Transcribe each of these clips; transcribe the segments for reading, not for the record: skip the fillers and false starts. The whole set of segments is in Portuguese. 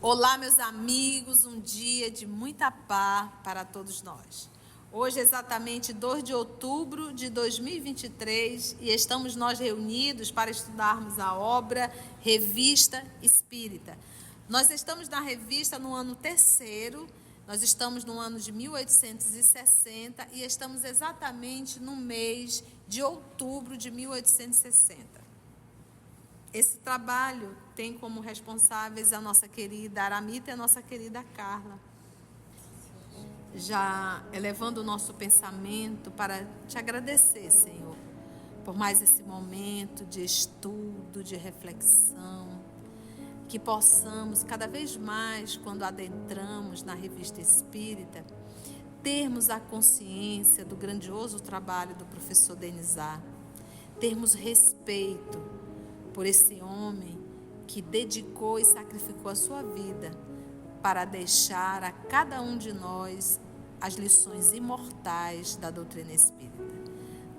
Olá, meus amigos, um dia de muita paz para todos nós. Hoje é exatamente 2 de outubro de 2023 e estamos nós reunidos para estudarmos a obra Revista Espírita. Nós estamos na revista no ano terceiro, nós estamos no ano de 1860 e estamos exatamente no mês de outubro de 1860. Esse trabalho tem como responsáveis a nossa querida Aramita e a nossa querida Carla. Já elevando o nosso pensamento para te agradecer, Senhor, por mais esse momento de estudo, de reflexão, que possamos cada vez mais, quando adentramos na Revista Espírita, termos a consciência do grandioso trabalho do professor Denizar, termos respeito por esse homem que dedicou e sacrificou a sua vida para deixar a cada um de nós as lições imortais da doutrina espírita.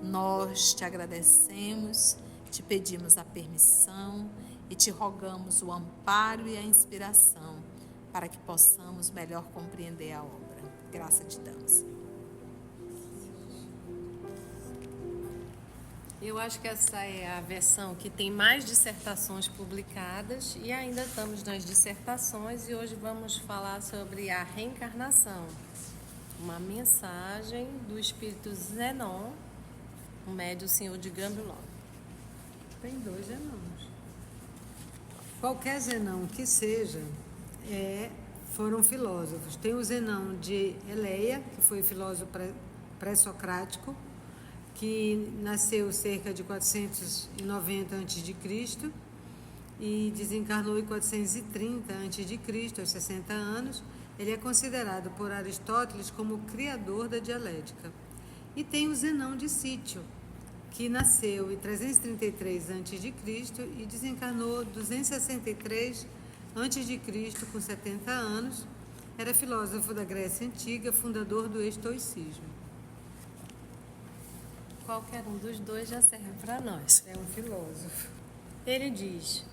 Nós te agradecemos, te pedimos a permissão e te rogamos o amparo e a inspiração para que possamos melhor compreender a obra. Graça te damos. Eu acho que essa é a versão que tem mais dissertações publicadas e ainda estamos nas dissertações e hoje vamos falar sobre a reencarnação. Uma mensagem do espírito Zenon, o médium senhor de Gambilon. Tem 2 Zenons. Qualquer Zenão que seja, foram filósofos. Tem o Zenão de Eleia, que foi filósofo pré-socrático, que nasceu cerca de 490 a.C. e desencarnou em 430 a.C., aos 60 anos. Ele é considerado por Aristóteles como o criador da dialética. E tem o Zenão de Sítio, que nasceu em 333 a.C. e desencarnou 263 a.C., com 70 anos. Era filósofo da Grécia Antiga, fundador do estoicismo. Qualquer um dos dois já serve para nós. É um filósofo. Ele diz: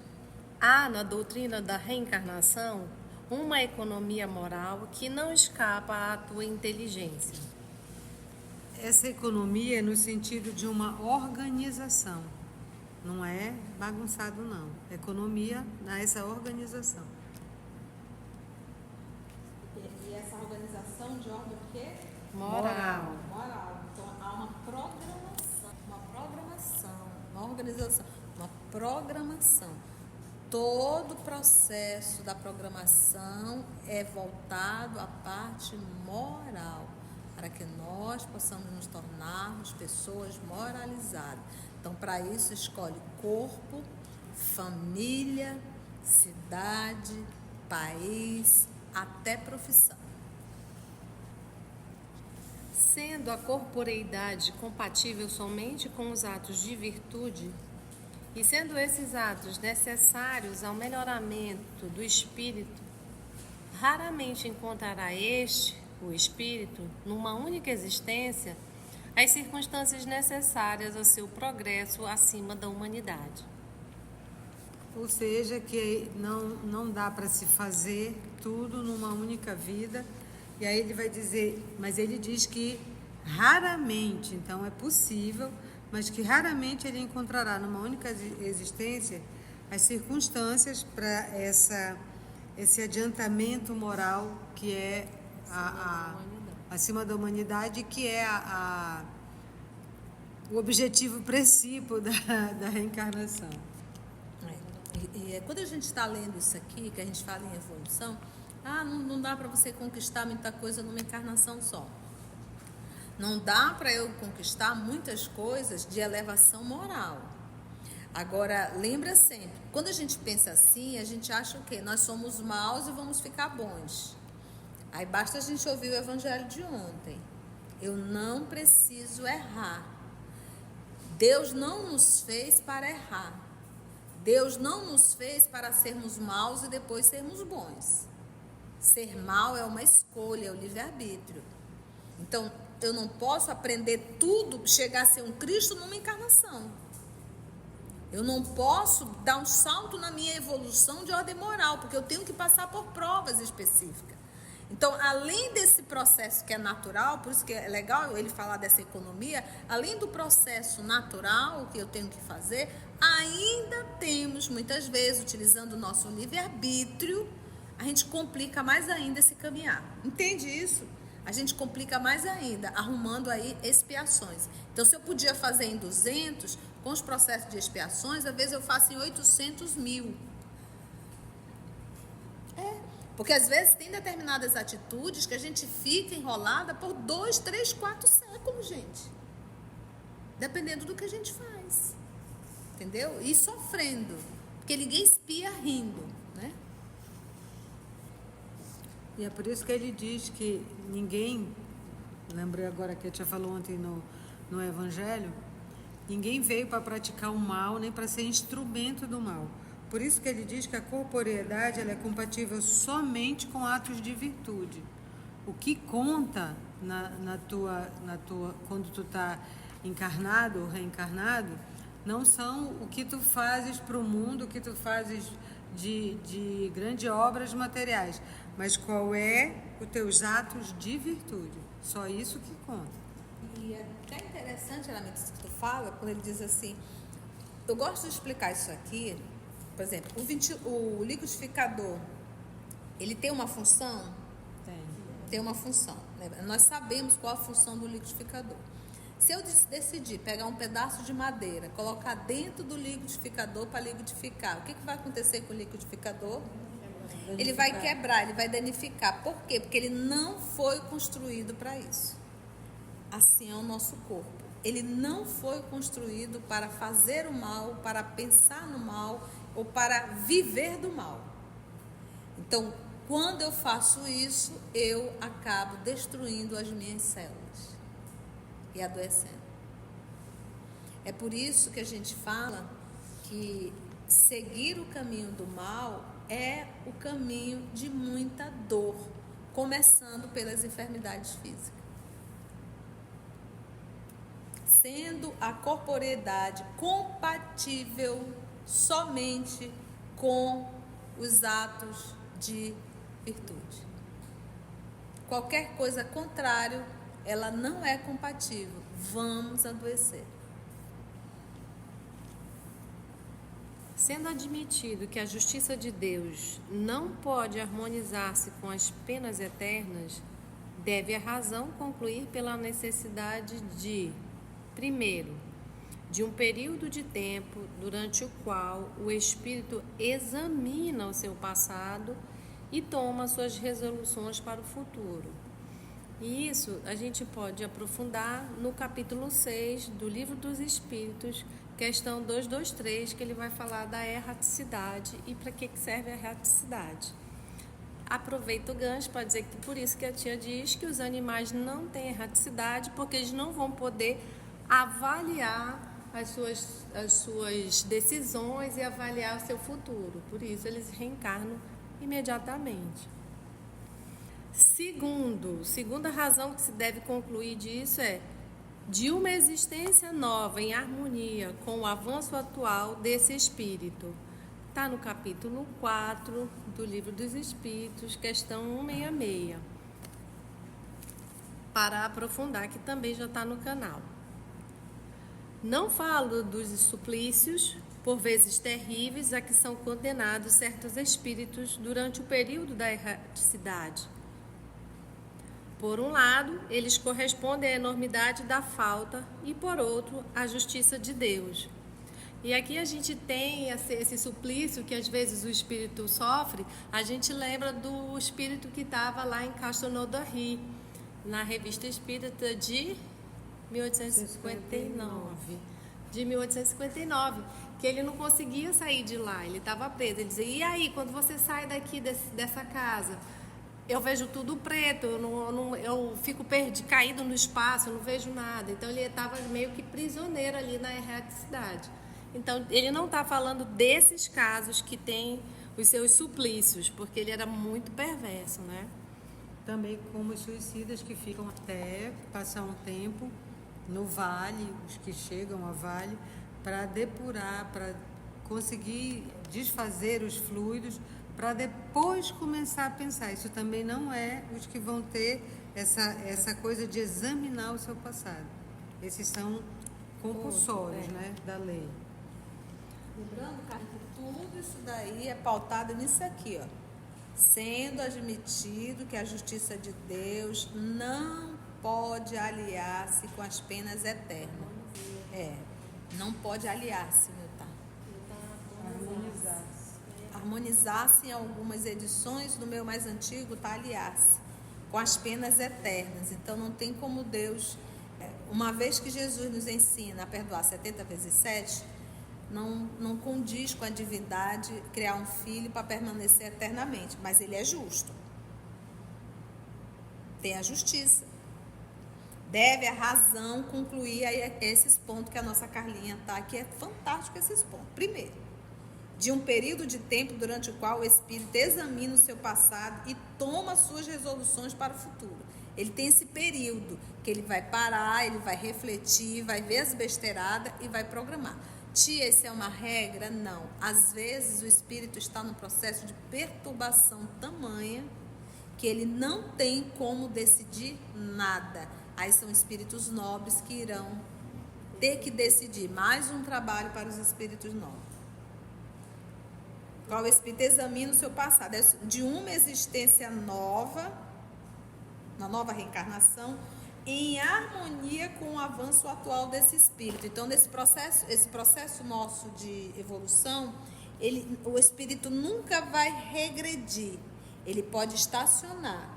há na doutrina da reencarnação uma economia moral que não escapa à tua inteligência. Essa economia é no sentido de uma organização. Não é bagunçado, não. Economia nessa organização. E essa organização de ordem o quê? Moral. Moral. Então há uma organização, uma programação. Todo o processo da programação é voltado à parte moral, para que nós possamos nos tornarmos pessoas moralizadas. Então, para isso, escolhe corpo, família, cidade, país, até profissão. Sendo a corporeidade compatível somente com os atos de virtude, e sendo esses atos necessários ao melhoramento do espírito, raramente encontrará o espírito, numa única existência, as circunstâncias necessárias ao seu progresso acima da humanidade. Ou seja, que não dá para se fazer tudo numa única vida. E aí ele vai dizer, mas ele diz que raramente, então é possível, mas que raramente ele encontrará numa única existência as circunstâncias para esse adiantamento moral que é acima da humanidade, que é o objetivo princípio da reencarnação. Quando a gente está lendo isso aqui, que a gente fala em evolução, não dá para você conquistar muita coisa numa encarnação só. Não dá para eu conquistar muitas coisas de elevação moral. Agora, lembra sempre, quando a gente pensa assim, a gente acha o quê? Nós somos maus e vamos ficar bons. Aí basta a gente ouvir o evangelho de ontem. Eu não preciso errar. Deus não nos fez para errar. Deus não nos fez para sermos maus e depois sermos bons. Ser mal é uma escolha, é o livre-arbítrio. Então, eu não posso aprender tudo, chegar a ser um Cristo numa encarnação. Eu não posso dar um salto na minha evolução de ordem moral, porque eu tenho que passar por provas específicas. Então, além desse processo que é natural, por isso que é legal ele falar dessa economia, além do processo natural que eu tenho que fazer, ainda temos, muitas vezes, utilizando o nosso livre-arbítrio, a gente complica mais ainda esse caminhar. Entende isso? A gente complica mais ainda, arrumando aí expiações. Então, se eu podia fazer em 200, com os processos de expiações, às vezes eu faço em 800 mil. Porque às vezes tem determinadas atitudes que a gente fica enrolada por 2, 3, 4 séculos, gente. Dependendo do que a gente faz. Entendeu? E sofrendo. Porque ninguém espia rindo, né? E é por isso que ele diz que ninguém, lembrei agora que eu tinha falado ontem no Evangelho, ninguém veio para praticar o mal, nem para ser instrumento do mal. Por isso que ele diz que a corporeidade ela é compatível somente com atos de virtude. O que conta na tua quando tu está encarnado ou reencarnado, não são o que tu fazes para o mundo, o que tu fazes de grandes obras materiais, mas qual é os teus atos de virtude. Só isso que conta. E é até interessante, realmente, isso que tu fala, quando ele diz assim, eu gosto de explicar isso aqui. Por exemplo, o liquidificador, ele tem uma função? Tem uma função. Né? Nós sabemos qual a função do liquidificador. Se eu decidir pegar um pedaço de madeira, colocar dentro do liquidificador para liquidificar, o que vai acontecer com o liquidificador? Ele vai quebrar, ele vai danificar. Por quê? Porque ele não foi construído para isso. Assim é o nosso corpo. Ele não foi construído para fazer o mal, para pensar no mal ou para viver do mal. Então, quando eu faço isso, eu acabo destruindo as minhas células e adoecendo. É por isso que a gente fala que seguir o caminho do mal é o caminho de muita dor, começando pelas enfermidades físicas. Sendo a corporeidade compatível somente com os atos de virtude. Qualquer coisa contrária, ela não é compatível. Vamos adoecer. Sendo admitido que a justiça de Deus não pode harmonizar-se com as penas eternas, deve a razão concluir pela necessidade de, primeiro, de um período de tempo durante o qual o espírito examina o seu passado e toma suas resoluções para o futuro. E isso a gente pode aprofundar no capítulo 6 do Livro dos Espíritos, questão 223, que ele vai falar da erraticidade e para que serve a erraticidade. Aproveito o gancho para dizer que por isso que a tia diz que os animais não têm erraticidade, porque eles não vão poder avaliar as suas decisões e avaliar o seu futuro. Por isso eles reencarnam imediatamente. Segunda razão que se deve concluir disso é de uma existência nova em harmonia com o avanço atual desse espírito. Está no capítulo 4 do Livro dos Espíritos, questão 166. Para aprofundar, que também já está no canal. Não falo dos suplícios, por vezes terríveis, a que são condenados certos espíritos durante o período da erraticidade. Por um lado, eles correspondem à enormidade da falta e, por outro, à justiça de Deus. E aqui a gente tem esse suplício que às vezes o espírito sofre, a gente lembra do espírito que estava lá em Castelnaudary, na Revista Espírita de 1859. De 1859, que ele não conseguia sair de lá, ele estava preso. Ele dizia, e aí, quando você sai daqui dessa casa, eu vejo tudo preto, eu fico caído no espaço, eu não vejo nada. Então ele estava meio que prisioneiro ali na erraticidade. Então ele não está falando desses casos que tem os seus suplícios, porque ele era muito perverso, né? Também como os suicidas que ficam até passar um tempo no vale, os que chegam ao vale, para depurar, para conseguir desfazer os fluidos, para depois começar a pensar. Isso também não é os que vão ter essa coisa de examinar o seu passado. Esses são compulsórios, né, da lei. Lembrando, cara, que tudo isso daí é pautado nisso aqui, ó. Sendo admitido que a justiça de Deus não pode aliar-se com as penas eternas. Não pode aliar-se, meu tá? Harmonizar-se em algumas edições do meu mais antigo, tá? Aliar-se com as penas eternas. Então não tem como Deus, uma vez que Jesus nos ensina a perdoar 70 vezes 7, não condiz com a divindade criar um filho para permanecer eternamente, mas ele é justo. Tem a justiça. Deve a razão concluir aí esses pontos que a nossa Carlinha tá aqui. É fantástico esses pontos. Primeiro, de um período de tempo durante o qual o espírito examina o seu passado e toma suas resoluções para o futuro. Ele tem esse período que ele vai parar, ele vai refletir, vai ver as besteiradas e vai programar. Tia, isso é uma regra? Não. Às vezes o espírito está no processo de perturbação tamanha que ele não tem como decidir nada. Aí são espíritos nobres que irão ter que decidir. Mais um trabalho para os espíritos nobres. Qual espírito examina o seu passado? De uma existência nova, uma nova reencarnação, em harmonia com o avanço atual desse espírito. Então, esse processo nosso de evolução, o espírito nunca vai regredir. Ele pode estacionar.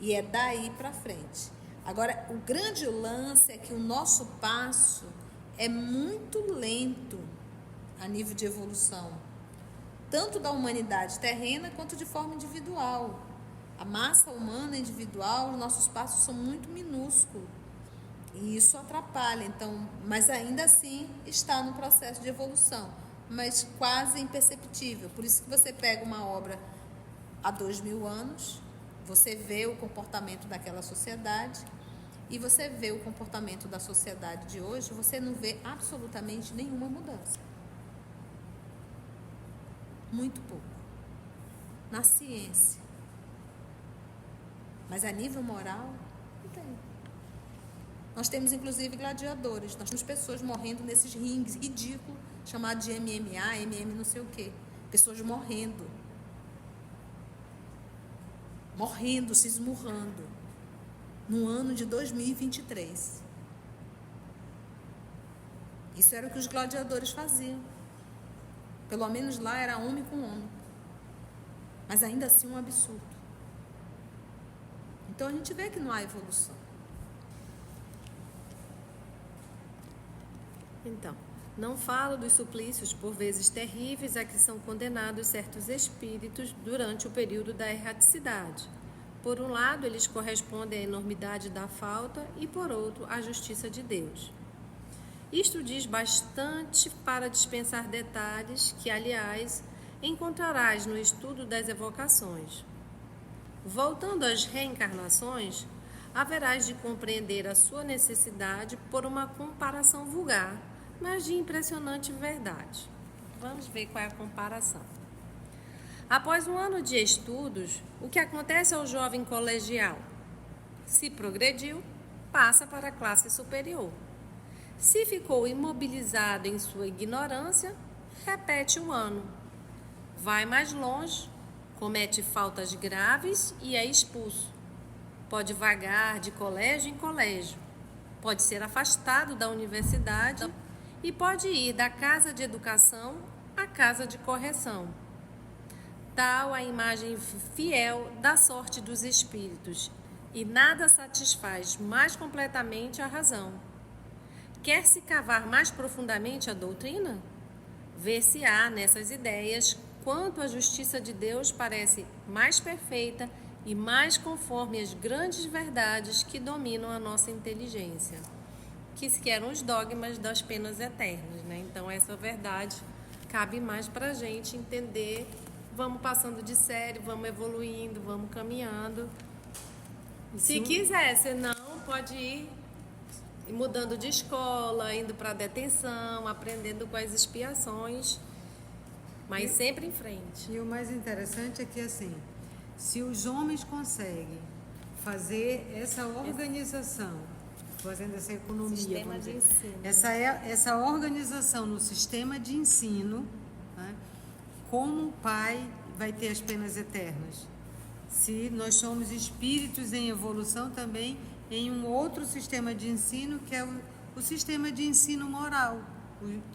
E é daí para frente. Agora, o grande lance é que o nosso passo é muito lento a nível de evolução, tanto da humanidade terrena quanto de forma individual. A massa humana individual, os nossos passos são muito minúsculos e isso atrapalha. Então, mas ainda assim está no processo de evolução, mas quase imperceptível. Por isso que você pega uma obra há 2000 anos, você vê o comportamento daquela sociedade e você vê o comportamento da sociedade de hoje, você não vê absolutamente nenhuma mudança. Muito pouco. Na ciência. Mas a nível moral, não tem. Nós temos inclusive gladiadores, nós temos pessoas morrendo nesses ringues ridículos, chamados de MMA, MM não sei o quê. Pessoas morrendo. Morrendo, se esmurrando. No ano de 2023. Isso era o que os gladiadores faziam. Pelo menos lá era homem com homem. Mas ainda assim um absurdo. Então a gente vê que não há evolução. Então, não falo dos suplícios por vezes terríveis a que são condenados certos espíritos durante o período da erraticidade. Por um lado, eles correspondem à enormidade da falta e, por outro, à justiça de Deus. Isto diz bastante para dispensar detalhes que, aliás, encontrarás no estudo das evocações. Voltando às reencarnações, haverás de compreender a sua necessidade por uma comparação vulgar, mas de impressionante verdade. Vamos ver qual é a comparação. Após um ano de estudos, o que acontece ao jovem colegial? Se progrediu, passa para a classe superior. Se ficou imobilizado em sua ignorância, repete o ano. Vai mais longe, comete faltas graves e é expulso. Pode vagar de colégio em colégio. Pode ser afastado da universidade e pode ir da casa de educação à casa de correção. Tal a imagem fiel da sorte dos espíritos, e nada satisfaz mais completamente a razão. Quer-se cavar mais profundamente a doutrina? Ver-se-á nessas ideias quanto a justiça de Deus parece mais perfeita e mais conforme as grandes verdades que dominam a nossa inteligência, que eram os dogmas das penas eternas, né? Então, essa verdade cabe mais para a gente entender. Vamos passando de série, vamos evoluindo, vamos caminhando. Se quiser, senão pode ir mudando de escola, indo para detenção, aprendendo com as expiações, mas sempre em frente. E o mais interessante é que, assim, se os homens conseguem fazer essa organização, fazendo essa economia, Sistema de ensino. essa organização no sistema de ensino, né, como o pai vai ter as penas eternas? Se nós somos espíritos em evolução também em um outro sistema de ensino, que é o sistema de ensino moral,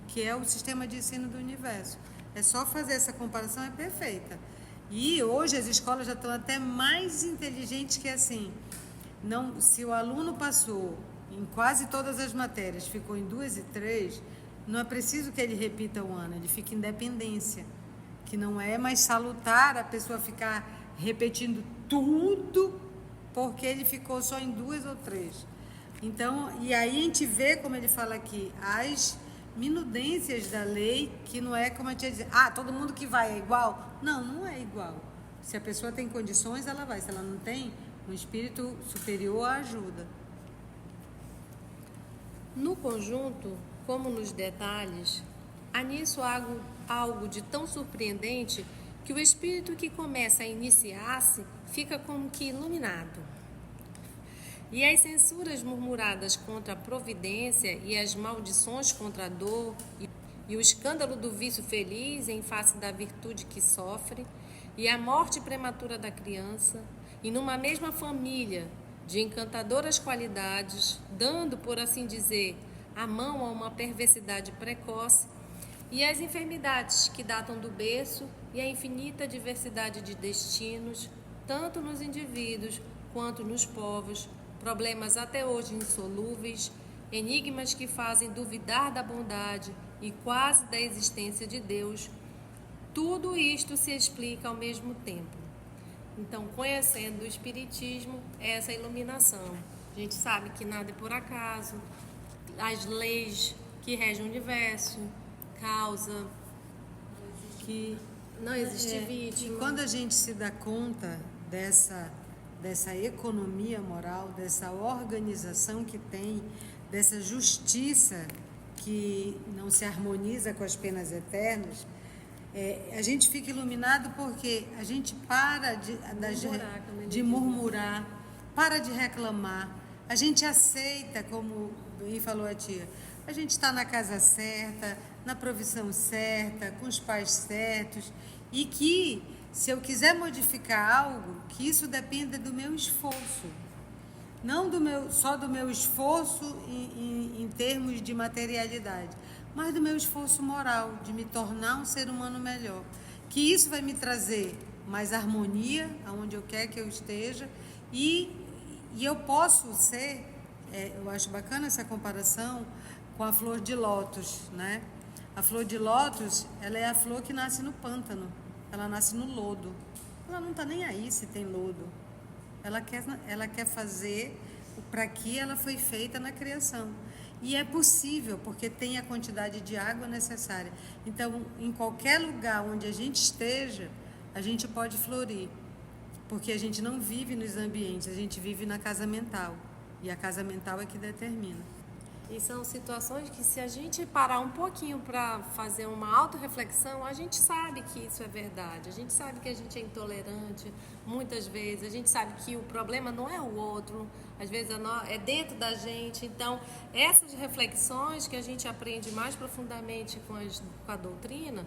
que é o sistema de ensino do universo. É só fazer essa comparação, é perfeita. E hoje as escolas já estão até mais inteligentes que assim. Não, se o aluno passou em quase todas as matérias, ficou em 2 e 3, não é preciso que ele repita o ano, ele fica em dependência. Que não é mais salutar a pessoa ficar repetindo tudo porque ele ficou só em 2 ou 3. Então, e aí a gente vê, como ele fala aqui, as minudências da lei, que não é como a gente dizer, todo mundo que vai é igual. Não, não é igual. Se a pessoa tem condições, ela vai. Se ela não tem, um espírito superior a ajuda. No conjunto, como nos detalhes, há nisso algo de tão surpreendente que o espírito que começa a iniciar-se fica como que iluminado. E as censuras murmuradas contra a providência e as maldições contra a dor e o escândalo do vício feliz em face da virtude que sofre e a morte prematura da criança, e numa mesma família de encantadoras qualidades, dando, por assim dizer, a mão a uma perversidade precoce, e as enfermidades que datam do berço e a infinita diversidade de destinos, tanto nos indivíduos quanto nos povos, problemas até hoje insolúveis, enigmas que fazem duvidar da bondade e quase da existência de Deus, tudo isto se explica ao mesmo tempo. Então, conhecendo o Espiritismo, é essa iluminação. A gente sabe que nada é por acaso, as leis que regem o universo, causa que não existe vítima. E quando a gente se dá conta dessa economia moral, dessa organização que tem, dessa justiça que não se harmoniza com as penas eternas, a gente fica iluminado porque a gente para de murmurar, para de reclamar, a gente aceita, como bem falou a tia, a gente está na casa certa, na provisão certa, com os pais certos, e que se eu quiser modificar algo, que isso dependa do meu esforço, não só do meu esforço em termos de materialidade, mas do meu esforço moral, de me tornar um ser humano melhor. Que isso vai me trazer mais harmonia aonde eu quero que eu esteja, e eu posso ser, eu acho bacana essa comparação com a flor de lótus, né? A flor de lótus, ela é a flor que nasce no pântano, ela nasce no lodo. Ela não está nem aí se tem lodo. Ela quer fazer para que ela foi feita na criação. E é possível, porque tem a quantidade de água necessária. Então, em qualquer lugar onde a gente esteja, a gente pode florir. Porque a gente não vive nos ambientes, a gente vive na casa mental. E a casa mental é que determina. E são situações que, se a gente parar um pouquinho para fazer uma autorreflexão, a gente sabe que isso é verdade. A gente sabe que a gente é intolerante muitas vezes. A gente sabe que o problema não é o outro, às vezes é dentro da gente. Então, essas reflexões que a gente aprende mais profundamente com a doutrina,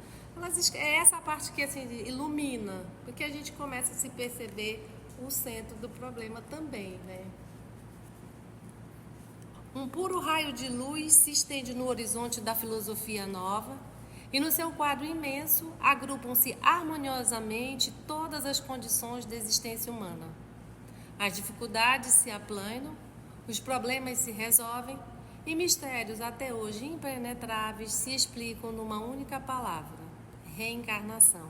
é essa parte que assim, ilumina, porque a gente começa a se perceber o centro do problema também, né? Um puro raio de luz se estende no horizonte da filosofia nova, e no seu quadro imenso agrupam-se harmoniosamente todas as condições da existência humana. As dificuldades se aplanam, os problemas se resolvem, e mistérios até hoje impenetráveis se explicam numa única palavra: reencarnação.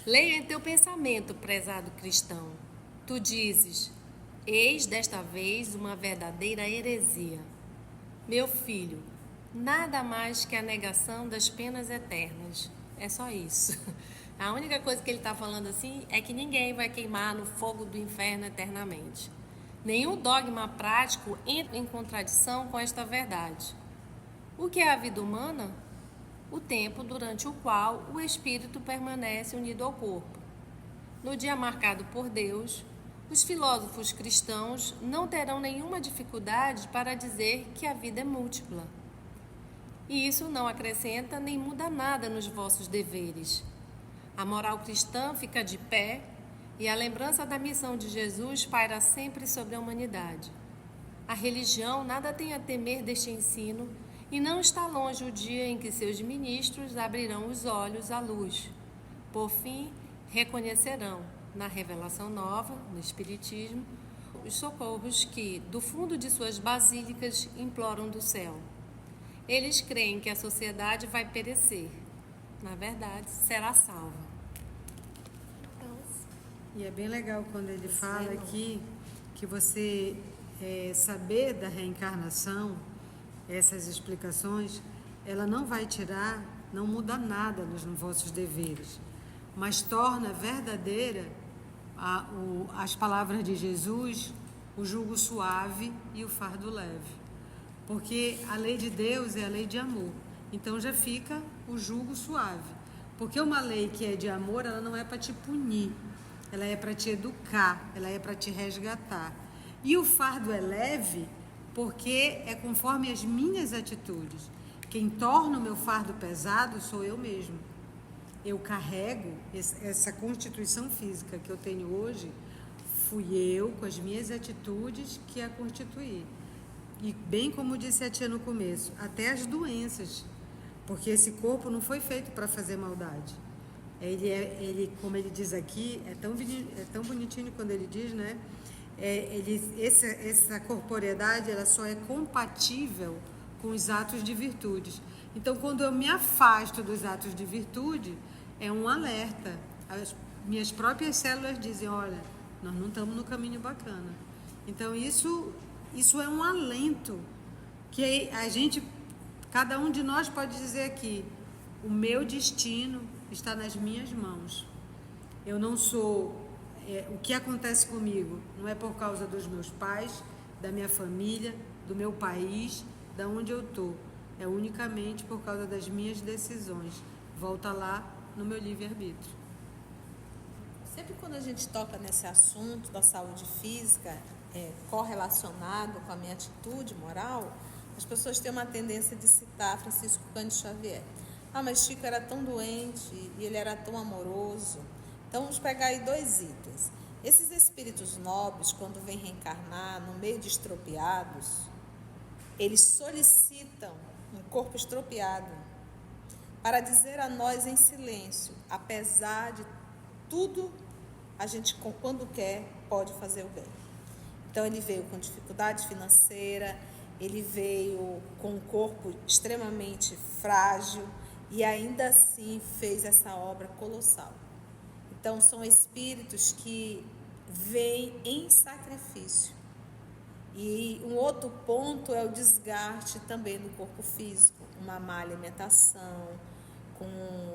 Leia em teu pensamento, prezado cristão. Tu dizes: eis desta vez uma verdadeira heresia. Meu filho, nada mais que a negação das penas eternas. É só isso. A única coisa que ele está falando assim é que ninguém vai queimar no fogo do inferno eternamente. Nenhum dogma prático entra em contradição com esta verdade. O que é a vida humana? O tempo durante o qual o espírito permanece unido ao corpo. No dia marcado por Deus, os filósofos cristãos não terão nenhuma dificuldade para dizer que a vida é múltipla. E isso não acrescenta nem muda nada nos vossos deveres. A moral cristã fica de pé e a lembrança da missão de Jesus paira sempre sobre a humanidade. A religião nada tem a temer deste ensino e não está longe o dia em que seus ministros abrirão os olhos à luz. Por fim, reconhecerão, na revelação nova, no Espiritismo, os socorros que, do fundo de suas basílicas, imploram do céu. Eles creem que a sociedade vai perecer. Na verdade, será salva. E é bem legal quando ele fala aqui que você saber da reencarnação, essas explicações, ela não vai tirar, não muda nada nos vossos deveres, mas torna verdadeira as palavras de Jesus, o jugo suave e o fardo leve. Porque a lei de Deus é a lei de amor. Então já fica o jugo suave. Porque uma lei que é de amor, ela não é para te punir. Ela é para te educar, ela é para te resgatar. E o fardo é leve porque é conforme as minhas atitudes. Quem torna o meu fardo pesado sou eu mesmo. Eu carrego essa constituição física que eu tenho hoje, fui eu, com as minhas atitudes, que a constituí. E bem como disse a tia no começo, até as doenças, porque esse corpo não foi feito para fazer maldade. Ele, como ele diz aqui, é tão bonitinho quando ele diz, né? Essa corporeidade, ela só é compatível com os atos de virtudes. Então, quando eu me afasto dos atos de virtude, é um alerta. As minhas próprias células dizem, olha, nós não estamos no caminho bacana. Então, isso é um alento que a gente, cada um de nós pode dizer aqui, o meu destino está nas minhas mãos. Eu não sou... o que acontece comigo não é por causa dos meus pais, da minha família, do meu país, da onde eu estou. É unicamente por causa das minhas decisões. Volta lá no meu livre-arbítrio. Sempre quando a gente toca nesse assunto da saúde física, correlacionado com a minha atitude moral, as pessoas têm uma tendência de citar Francisco Cândido Xavier. Ah, mas Chico era tão doente e ele era tão amoroso. Então, vamos pegar aí 2 itens. Esses espíritos nobres, quando vêm reencarnar no meio de estropiados, eles solicitam um corpo estropiado para dizer a nós em silêncio, apesar de tudo, a gente, quando quer, pode fazer o bem. Então, ele veio com dificuldade financeira, ele veio com um corpo extremamente frágil e ainda assim fez essa obra colossal. Então, são espíritos que vêm em sacrifício. E um outro ponto é o desgaste também do corpo físico, uma má alimentação. Com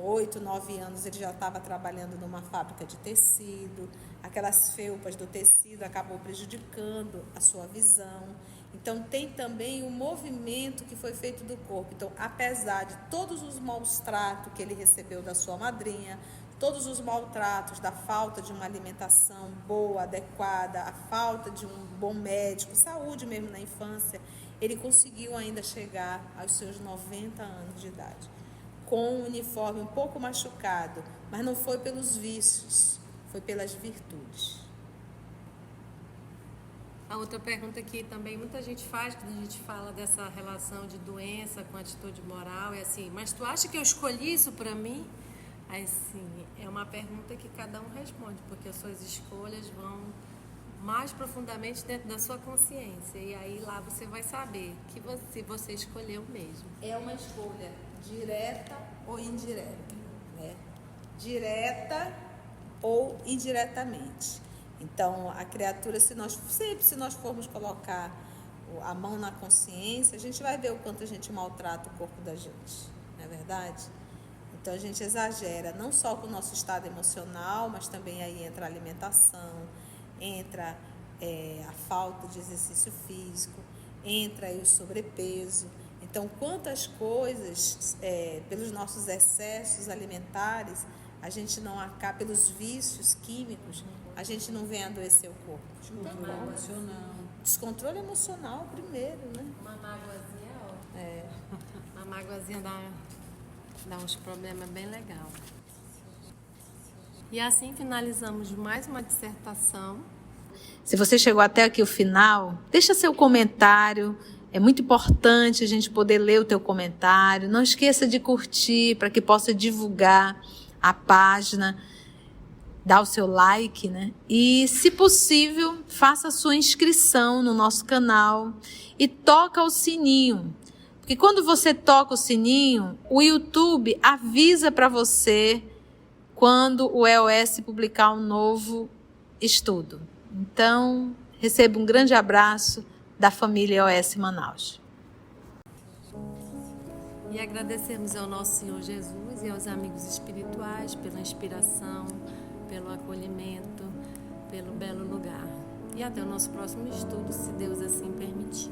8, 9 anos ele já estava trabalhando numa fábrica de tecido, aquelas felpas do tecido acabou prejudicando a sua visão. Então tem também o movimento que foi feito do corpo. Então, apesar de todos os maus tratos que ele recebeu da sua madrinha, todos os maltratos da falta de uma alimentação boa, adequada, a falta de um bom médico, saúde mesmo na infância, ele conseguiu ainda chegar aos seus 90 anos de idade, com um uniforme um pouco machucado, mas não foi pelos vícios, foi pelas virtudes. A outra pergunta que também muita gente faz, quando a gente fala dessa relação de doença com atitude moral, é assim, mas tu acha que eu escolhi isso para mim? Aí, sim, é uma pergunta que cada um responde, porque as suas escolhas vão mais profundamente dentro da sua consciência. E aí lá você vai saber que você escolheu mesmo. É uma escolha direta ou indireta, né? Direta ou indiretamente. Então, a criatura, se nós formos colocar a mão na consciência, a gente vai ver o quanto a gente maltrata o corpo da gente, não é verdade? Então a gente exagera, não só com o nosso estado emocional, mas também aí entra a alimentação, entra a falta de exercício físico, entra aí o sobrepeso. Então, quantas coisas, pelos nossos excessos alimentares, a gente não acaba, pelos vícios químicos, a gente não vem adoecer o corpo. Descontrole emocional. Descontrole emocional primeiro, né? Uma mágoazinha, ó. Uma mágoazinha dá uns problemas bem legal. E assim finalizamos mais uma dissertação. Se você chegou até aqui o final, deixa seu comentário. É muito importante a gente poder ler o teu comentário. Não esqueça de curtir para que possa divulgar a página. Dá o seu like, né? E, se possível, faça a sua inscrição no nosso canal e toca o sininho. Porque quando você toca o sininho, o YouTube avisa para você quando o EOS publicar um novo estudo. Então, receba um grande abraço da família EOS Manaus. E agradecemos ao nosso Senhor Jesus e aos amigos espirituais pela inspiração, pelo acolhimento, pelo belo lugar. E até o nosso próximo estudo, se Deus assim permitir.